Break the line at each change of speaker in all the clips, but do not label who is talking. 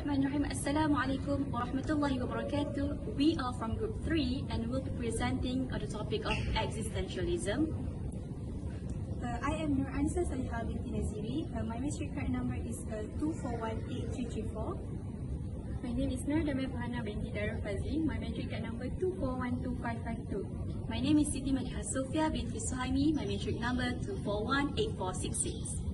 Bismillahirrahmanirrahim. Assalamualaikum warahmatullahi wabarakatuh. We are from Group 3 and we'll be presenting on the topic of existentialism.
I am ANISA SALIHA BINTI NAZIRI. My matric card number is 2418334.
My name is FARHANA binti DARUL. My matric card number 2412552.
My name is Madiha Sofea binti SUHAIMI. My matric number 2418466.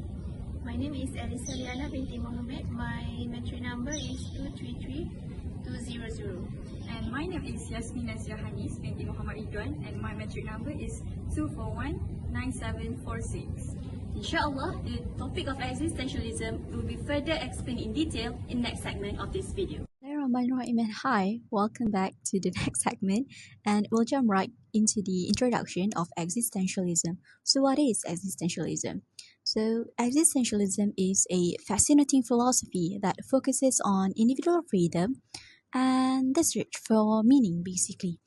My name is ELISA LYIANA binti MOHAMED. My matric number is 233200.
And my name is YASMIEN HANIS binti RIDWAN, and my matric number is 2419746.
Inshallah, the topic of existentialism will be further explained in detail in next segment of this video.
Hi, welcome back to the next segment, and we'll jump right into the introduction of existentialism. So what is existentialism? So existentialism is a fascinating philosophy that focuses on individual freedom and the search for meaning, basically.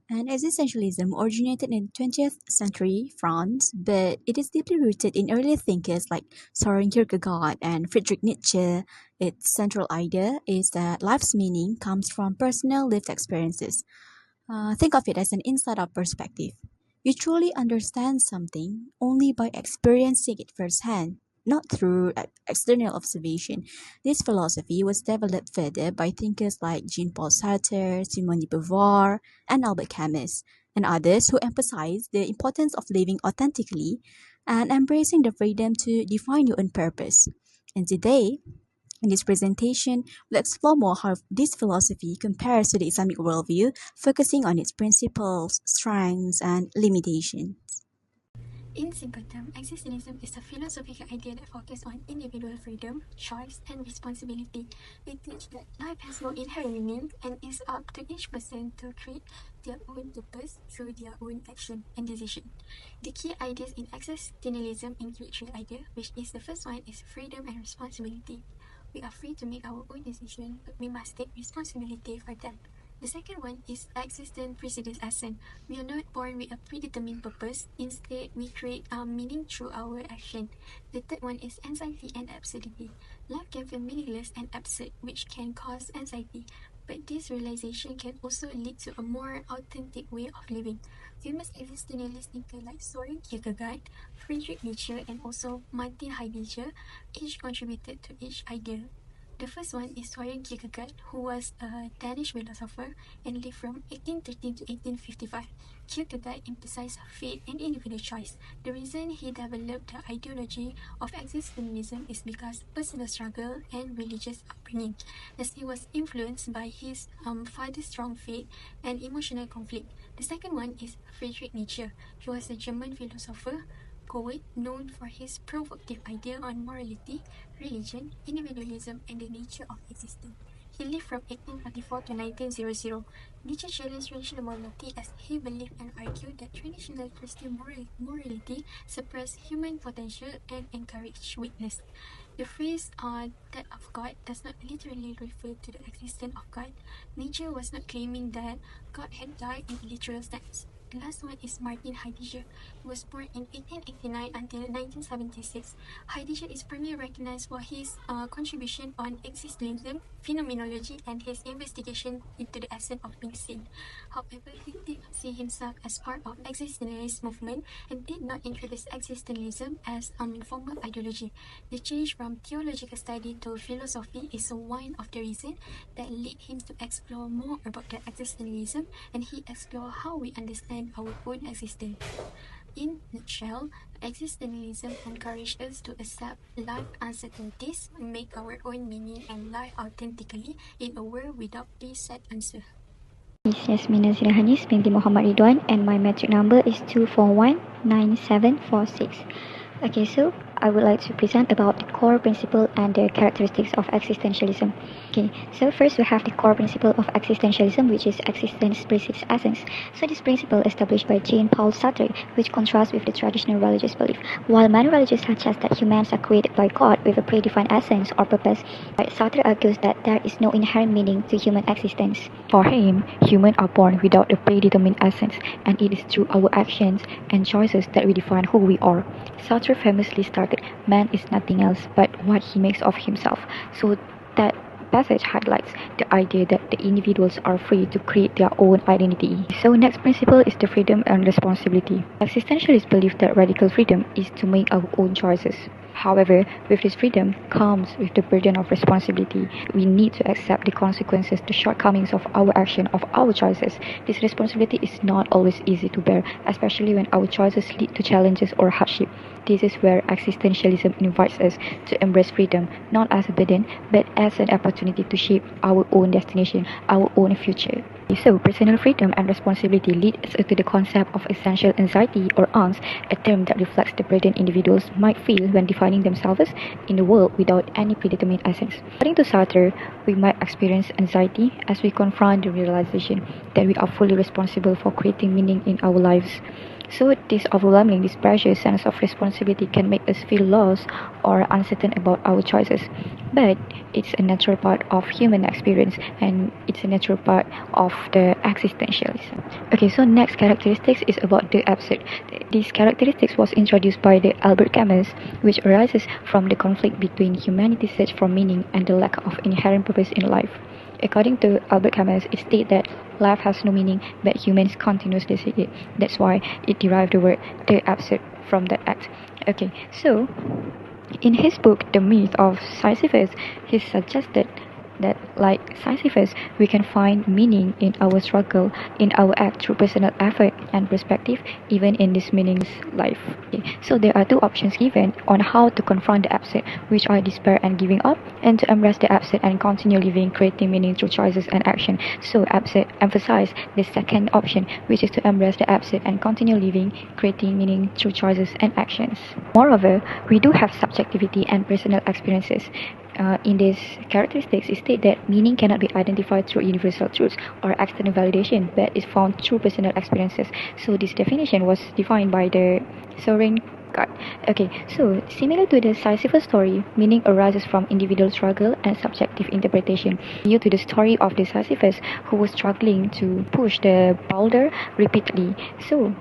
And existentialism originated in 20th century France, but it is deeply rooted in earlier thinkers like Søren Kierkegaard and Friedrich Nietzsche. Its central idea is that life's meaning comes from personal lived experiences. Think of it as an inside-out perspective. You truly understand something only by experiencing it firsthand, not through external observation. This philosophy was developed further by thinkers like Jean-Paul Sartre, Simone de Beauvoir, and Albert Camus, and others who emphasize the importance of living authentically and embracing the freedom to define your own purpose. And today, in this presentation, we'll explore more how this philosophy compares to the Islamic worldview, focusing on its principles, strengths, and limitations.
In simple terms, existentialism is a philosophical idea that focuses on individual freedom, choice, and responsibility. It teaches that life has no inherent meaning and is up to each person to create their own purpose through their own action and decision. The key ideas in existentialism include three ideas, which is the first one is freedom and responsibility. We are free to make our own decisions, but we must take responsibility for them. The second one is existence precedes essence. We are not born with a predetermined purpose. Instead, we create our meaning through our action. The third one is anxiety and absurdity. Life can feel meaningless and absurd, which can cause anxiety. But this realization can also lead to a more authentic way of living. Famous existentialist thinkers like Søren Kierkegaard, Friedrich Nietzsche, and also Martin Heidegger each contributed to each idea. The first one is Søren Kierkegaard, who was a Danish philosopher and lived from 1813 to 1855. Kierkegaard emphasized faith and individual choice. The reason he developed the ideology of existentialism is because personal struggle and religious upbringing, as he was influenced by his father's strong faith and emotional conflict. The second one is Friedrich Nietzsche. He was a German philosopher, poet known for his provocative idea on morality, religion, individualism, and the nature of existence. He lived from 1844 to 1900. Nietzsche challenged traditional morality as he believed and argued that traditional Christian morality suppressed human potential and encouraged weakness. The phrase "death of God" does not literally refer to the existence of God. Nietzsche was not claiming that God had died in a literal sense. The last one is Martin Heidegger. He was born in 1889 until 1976. Heidegger is primarily recognized for his contribution on existentialism, phenomenology, and his investigation into the essence of being seen. However, he did not see himself as part of existentialist movement and did not introduce existentialism as a formal ideology. The change from theological study to philosophy is one of the reasons that led him to explore more about the existentialism, and he explored how we understand our own existence. In a nutshell, existentialism encourages us to accept life uncertainties, make our own meaning, and live authentically in a world without preset answer.
Yasmian Hanis binti Muhammad Ridwan, and my matric number is 2419746. Okay, so I would like to present about the core principle and the characteristics of existentialism. Okay, so first we have the core principle of existentialism, which is existence precedes essence. So this principle established by Jean-Paul Sartre, which contrasts with the traditional religious belief. While many religions suggest that humans are created by God with a predefined essence or purpose, Sartre argues that there is no inherent meaning to human existence.
For him, humans are born without a predetermined essence, and it is through our actions and choices that we define who we are. Sartre famously stated, "Man is nothing else but what he makes of himself," so that passage highlights the idea that the individuals are free to create their own identity. So next principle is the freedom and responsibility. Existentialists believe that radical freedom is to make our own choices. However, with this freedom comes with the burden of responsibility. We need to accept the consequences, the shortcomings of our action, of our choices. This responsibility is not always easy to bear, especially when our choices lead to challenges or hardship. This is where existentialism invites us to embrace freedom, not as a burden, but as an opportunity to shape our own destination, our own future. So, personal freedom and responsibility lead us to the concept of essential anxiety or Ungs, a term that reflects the burden individuals might feel when defining themselves in the world without any predetermined essence. According to Sartre, we might experience anxiety as we confront the realization that we are fully responsible for creating meaning in our lives. So this overwhelming, this precious sense of responsibility can make us feel lost or uncertain about our choices. But it's a natural part of human experience, and it's a natural part of the existentialism. Okay, so next characteristics is about the absurd. This characteristics was introduced by the Albert Camus, which arises from the conflict between humanity's search for meaning and the lack of inherent purpose in life. According to Albert Camus, it states that life has no meaning, but humans continuously seek it. That's why it derived the word the absurd from that act. Okay, so in his book, The Myth of Sisyphus, he suggested that, like Sisyphus, we can find meaning in our struggle, in our act through personal effort and perspective, even in this meaningless life. Okay. So there are two options given on how to confront the absurd, which are despair and giving up, and to embrace the absurd and continue living, creating meaning through choices and action. So absurd emphasize the second option, which is to embrace the absurd and continue living, creating meaning through choices and actions. Moreover, we do have subjectivity and personal experiences. In these characteristics, it states that meaning cannot be identified through universal truths or external validation, but is found through personal experiences. So this definition was defined by the Soren God. Okay, so similar to the Sisyphus story, meaning arises from individual struggle and subjective interpretation. Due to the story of the Sisyphus, who was struggling to push the boulder repeatedly, so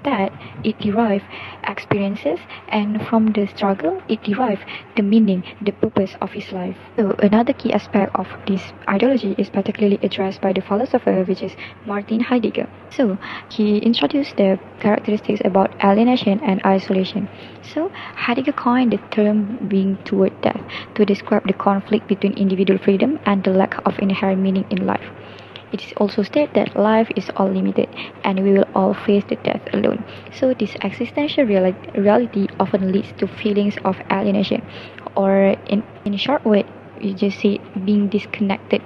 that it derived experiences, and from the struggle, it derived the meaning, the purpose of his life. So another key aspect of this ideology is particularly addressed by the philosopher, which is Martin Heidegger. So he introduced the characteristics about alienation and isolation. So Heidegger coined the term being toward death to describe the conflict between individual freedom and the lack of inherent meaning in life. It is also stated that life is all limited and we will all face the death alone. So this existential reality often leads to feelings of alienation, or in a short word, you just say being disconnected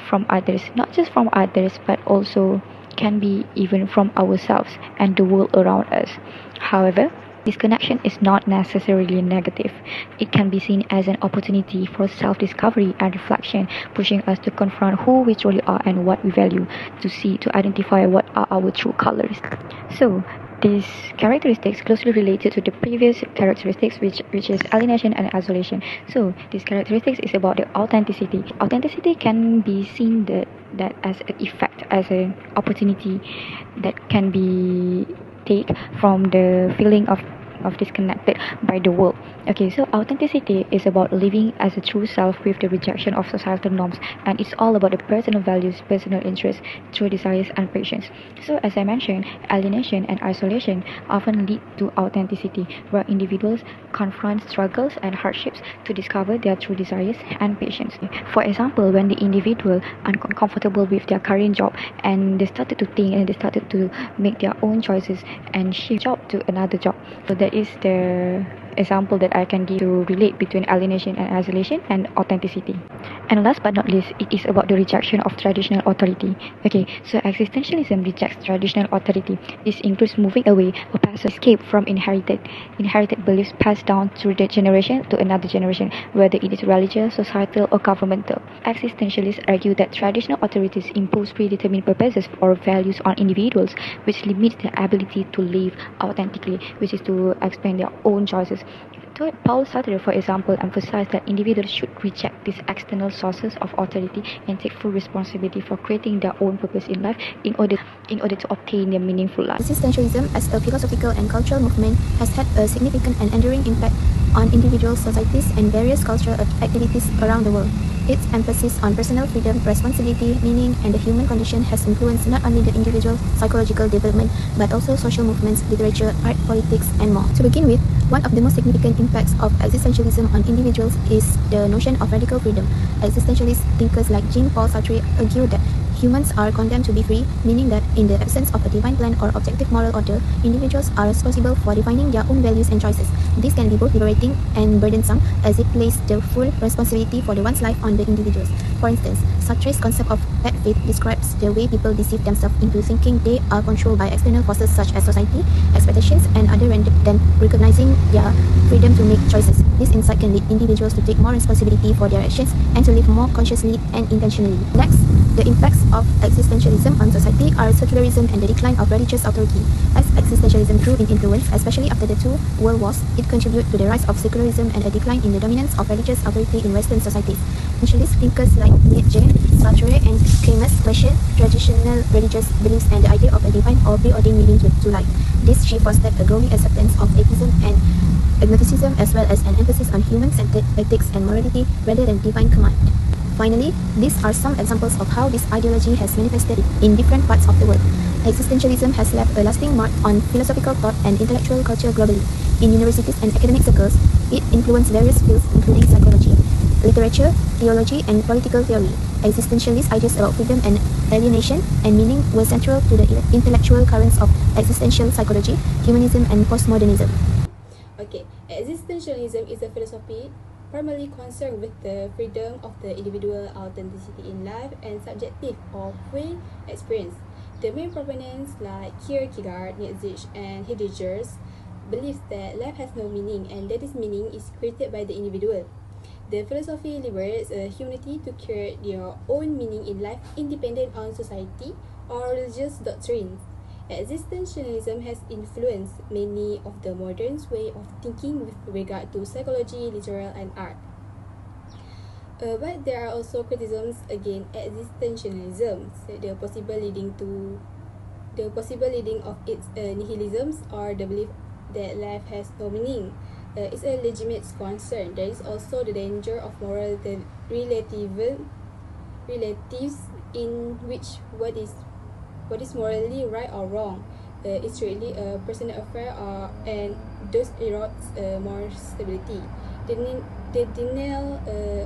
from others, not just from others, but also can be even from ourselves and the world around us. However, this connection is not necessarily negative. It can be seen as an opportunity for self-discovery and reflection, pushing us to confront who we truly are and what we value, to identify what are our true colors. So, these characteristics closely related to the previous characteristics, which is alienation and isolation. So, this characteristics is about the authenticity. Authenticity can be seen that as an effect, as an opportunity that can be take from the feeling of disconnected by the world. Okay, so authenticity is about living as a true self with the rejection of societal norms, and it's all about the personal values, personal interests, true desires and passions. So as I mentioned, alienation and isolation often lead to authenticity, where individuals confront struggles and hardships to discover their true desires and passions. For example, when the individual uncomfortable with their current job and they started to think and they started to make their own choices and shift job to another job. So that is the example that I can give to relate between alienation and isolation and authenticity. And last but not least, it is about the rejection of traditional authority. Okay, so existentialism rejects traditional authority. This includes moving away or pass escape from inherited beliefs passed down through the generation to another generation, whether it is religious, societal or governmental. Existentialists argue that traditional authorities impose predetermined purposes or values on individuals, which limits their ability to live authentically, which is to explain their own choices. So Paul Sartre, for example, emphasized that individuals should reject these external sources of authority and take full responsibility for creating their own purpose in life in order to obtain their meaningful life.
Existentialism as a philosophical and cultural movement has had a significant and enduring impact on individual societies and various cultural activities around the world. Its emphasis on personal freedom, responsibility, meaning, and the human condition has influenced not only the individual psychological development, but also social movements, literature, art, politics, and more. To begin with, one of the most significant impacts of existentialism on individuals is the notion of radical freedom. Existentialist thinkers like Jean-Paul Sartre argue that humans are condemned to be free, meaning that in the absence of a divine plan or objective moral order, individuals are responsible for defining their own values and choices. This can be both liberating and burdensome, as it places the full responsibility for one's life on the individuals. For instance, Sartre's concept of bad faith describes the way people deceive themselves into thinking they are controlled by external forces such as society, expectations, and other rather than recognizing their freedom to make choices. This insight can lead individuals to take more responsibility for their actions and to live more consciously and intentionally. Next, the impacts of existentialism on society are secularism and the decline of religious authority. As existentialism grew in influence, especially after the two world wars, it contributed to the rise of secularism and a decline in the dominance of religious authority in Western societies. Essentialist thinkers like Nietzsche, Sartre, and Camus question traditional religious beliefs and the idea of a divine or preordained meaning to life. This shift fostered a growing acceptance of atheism and agnosticism, as well as an emphasis on human-centered ethics and morality rather than divine command. Finally, these are some examples of how this ideology has manifested in different parts of the world. Existentialism has left a lasting mark on philosophical thought and intellectual culture globally. In universities and academic circles, it influenced various fields including psychology, literature, theology, and political theory. Existentialist ideas about freedom and alienation and meaning were central to the intellectual currents of existential psychology, humanism, and postmodernism.
Okay, existentialism is a philosophy primarily concerned with the freedom of the individual, authenticity in life, and subjective or free experience. The main proponents like Kierkegaard, Nietzsche, and Heidegger believe that life has no meaning and that this meaning is created by the individual. The philosophy liberates humanity to create their own meaning in life independent on society or religious doctrines. Existentialism has influenced many of the modern way of thinking with regard to psychology, literature, and art. But there are also criticisms against existentialism, so the possible leading of its nihilisms or the belief that life has no meaning. Is a legitimate concern. There is also the danger of moral relatives, in which what is morally right or wrong is really a personal affair, and thus erodes moral stability. The denial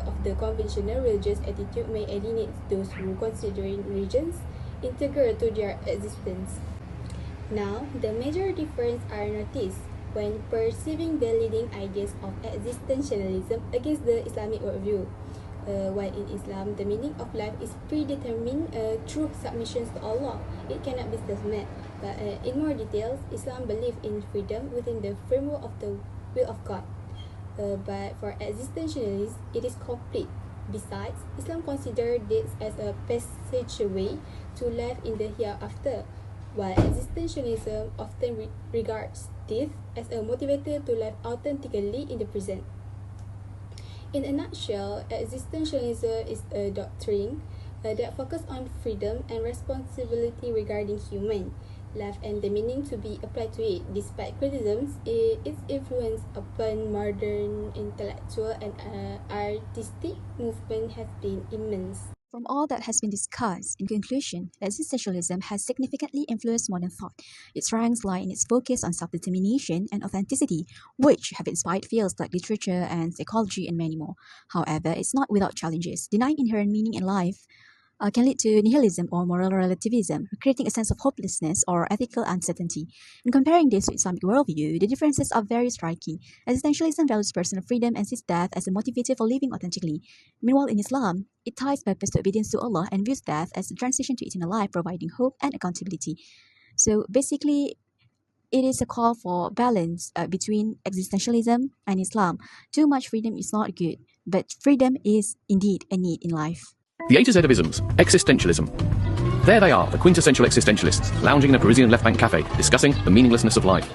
of the conventional religious attitude may alienate those who consider religions integral to their existence. Now, the major differences are noticed when perceiving the leading ideas of existentialism against the Islamic worldview. While in Islam, the meaning of life is predetermined through submission to Allah, it cannot be self-made. But in more details, Islam believes in freedom within the framework of the will of God. But for existentialists, it is complete. Besides, Islam considers this as a passageway to life in the hereafter, while existentialism often regards this as a motivator to live authentically in the present. In a nutshell, existentialism is a doctrine that focuses on freedom and responsibility regarding human life and the meaning to be applied to it. Despite criticisms, its influence upon modern intellectual and artistic movement has been immense.
From all that has been discussed, in conclusion, existentialism has significantly influenced modern thought. Its strengths lie in its focus on self-determination and authenticity, which have inspired fields like literature and psychology and many more. However, it's not without challenges. Denying inherent meaning in life can lead to nihilism or moral relativism, creating a sense of hopelessness or ethical uncertainty. In comparing this to Islamic worldview, the differences are very striking. Existentialism values personal freedom and sees death as a motivator for living authentically. Meanwhile, in Islam, it ties purpose to obedience to Allah and views death as a transition to eternal life, providing hope and accountability. So basically, it is a call for balance between existentialism and Islam. Too much freedom is not good, but freedom is indeed a need in life.
The A to Z of isms, existentialism. There they are, the quintessential existentialists, lounging in a Parisian left bank cafe, discussing the meaninglessness of life.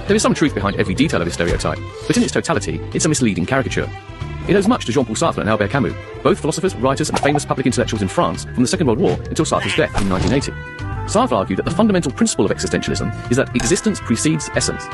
There is some truth behind every detail of this stereotype, but in its totality, it's a misleading caricature. It owes much to Jean-Paul Sartre and Albert Camus, both philosophers, writers, and famous public intellectuals in France from the Second World War until Sartre's death in 1980. Sartre argued that the fundamental principle of existentialism is that existence precedes essence.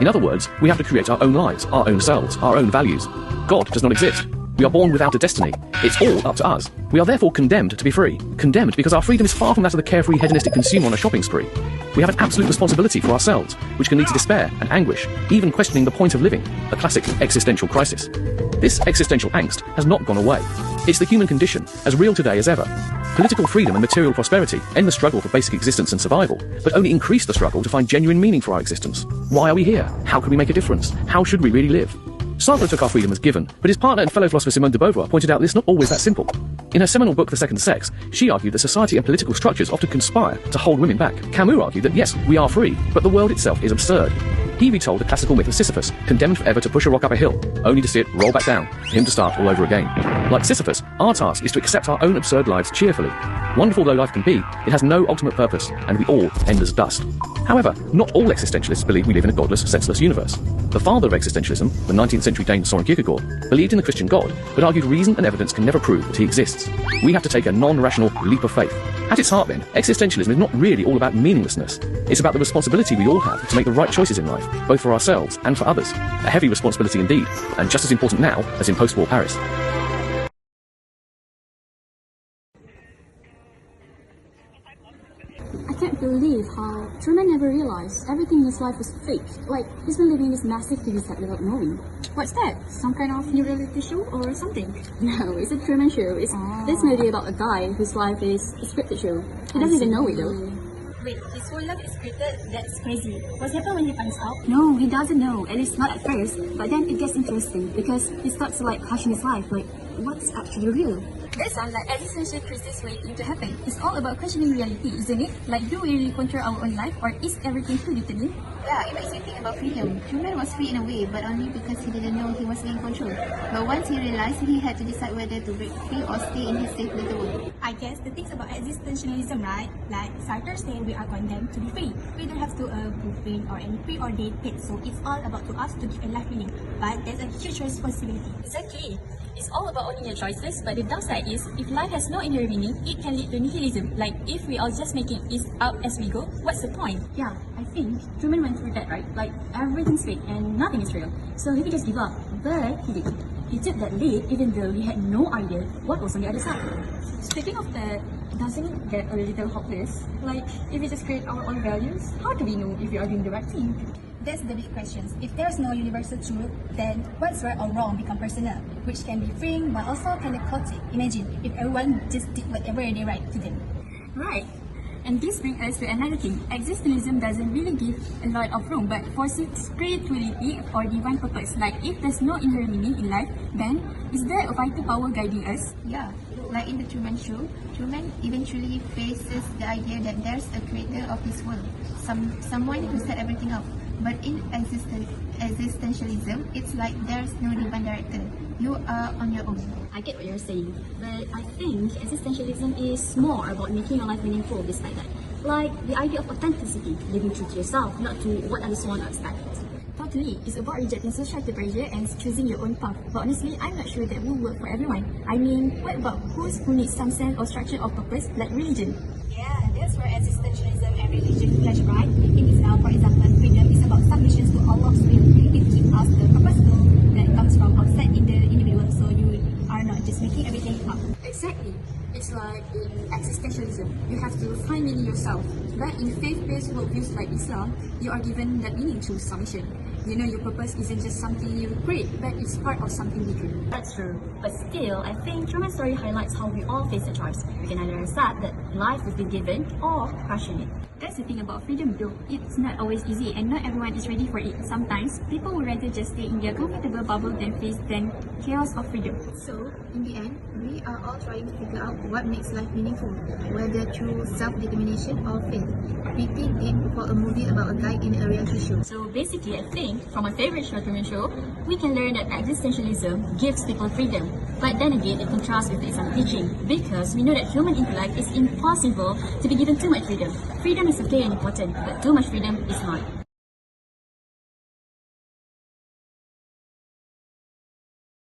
In other words, we have to create our own lives, our own selves, our own values. God does not exist. We are born without a destiny. It's all up to us. We are therefore condemned to be free. Condemned because our freedom is far from that of the carefree hedonistic consumer on a shopping spree. We have an absolute responsibility for ourselves, which can lead to despair and anguish, even questioning the point of living, a classic existential crisis. This existential angst has not gone away. It's the human condition, as real today as ever. Political freedom and material prosperity end the struggle for basic existence and survival, but only increase the struggle to find genuine meaning for our existence. Why are we here? How can we make a difference? How should we really live? Sartre took our freedom as given, but his partner and fellow philosopher Simone de Beauvoir pointed out that it's not always that simple. In her seminal book The Second Sex, she argued that society and political structures often conspire to hold women back. Camus argued that yes, we are free, but the world itself is absurd. He retold the classical myth of Sisyphus, condemned forever to push a rock up a hill, only to see it roll back down, for him to start all over again. Like Sisyphus, our task is to accept our own absurd lives cheerfully. Wonderful though life can be, it has no ultimate purpose, and we all end as dust. However, not all existentialists believe we live in a godless, senseless universe. The father of existentialism, the 19th century Dane Soren Kierkegaard, believed in the Christian God, but argued reason and evidence can never prove that he exists. We have to take a non-rational leap of faith. At its heart then, existentialism is not really all about meaninglessness. It's about the responsibility we all have to make the right choices in life, both for ourselves and for others. A heavy responsibility indeed, and just as important now as in post-war Paris.
I can't believe how Truman never realized everything in his life was fake. Like, he's been living this massive TV set without knowing. What's that? Some kind of new reality show or something? No, it's a Truman show. It's this movie about a guy whose life is a scripted show. He doesn't even know it though.
Wait, his whole life is scripted? That's crazy. What happened when he finds out?
No, he doesn't know, at least not at first. But then it gets interesting because he starts to like question his life, like what's actually real?
That sounds like existential crisis waiting to happen. It's all about questioning reality, isn't it? Like, do we really control our own life, or is everything too determined?
Yeah, it makes you think about freedom. Truman was free in a way, but only because he didn't know he was being controlled. But once he realized, he had to decide whether to break free or stay in his safe little world.
I guess the things about existentialism, right? Like Sartre said, we are condemned to be free. We don't have to blueprint or any preordained fate, so it's all about to us to give a life meaning. But there's a huge responsibility.
Exactly. It's all about owning your choices, but the downside is, if life has no inherent meaning, it can lead to nihilism. Like, if we are just making it out as we go, what's the point? Yeah, I think Truman went through that, right? Like, everything's fake and nothing is real. So he could just give up, but he didn't. He took that lead even though he had no idea what was on the other side. Speaking of that, doesn't it get a little hopeless? Like, if we just create our own values, how do we know if we are doing the right thing?
That's the big question. If there's no universal truth, then what's right or wrong become personal, which can be freeing but also kind of chaotic. Imagine if everyone just did whatever they right to them.
Right. And this brings us to another thing. Existentialism doesn't really give a lot of room, but forces creativity or divine purpose. Like, if there's no inherent meaning in life, then is there a vital power guiding us?
Yeah, like in the Truman Show, Truman eventually faces the idea that there's a creator of his world, someone who set everything up. But in existentialism, it's like there's no divine director. You are on your own.
I get what you're saying, but I think existentialism is more about making your life meaningful beside that. Like the idea of authenticity, living true to yourself, not to what others want or expect. Totally, it's about rejecting societal pressure and choosing your own path. But honestly, I'm not sure that will work for everyone. I mean, what about who needs some sense or structure of purpose, like religion?
Yeah, that's where existentialism and religion clash, right? In Islam, for example, freedom is about submission to Allah's will. It gives us the purpose that comes from outside in the individual, so you are not just making everything up.
Exactly. It's like in existentialism, you have to find meaning yourself. But in faith-based worldviews like Islam, you are given that meaning through submission. You know, your purpose isn't just something you create, but it's part of something bigger. That's true. But still, I think Truman's story highlights how we all face a choice. We can either accept that life is been given or question it. That's the thing about freedom though. It's not always easy and not everyone is ready for it. Sometimes, people would rather just stay in their comfortable bubble than face the chaos of freedom.
So, in the end, we are all trying to figure out what makes life meaningful, whether through self-determination or faith. Pretty deep for a movie about a guy in a reality show.
So basically, I think, from my favorite Truman show, we can learn that existentialism gives people freedom. But then again, it contrasts with the Islam teaching, because we know that human intellect is impossible to be given too much freedom. Freedom is okay and important, but too much freedom is not.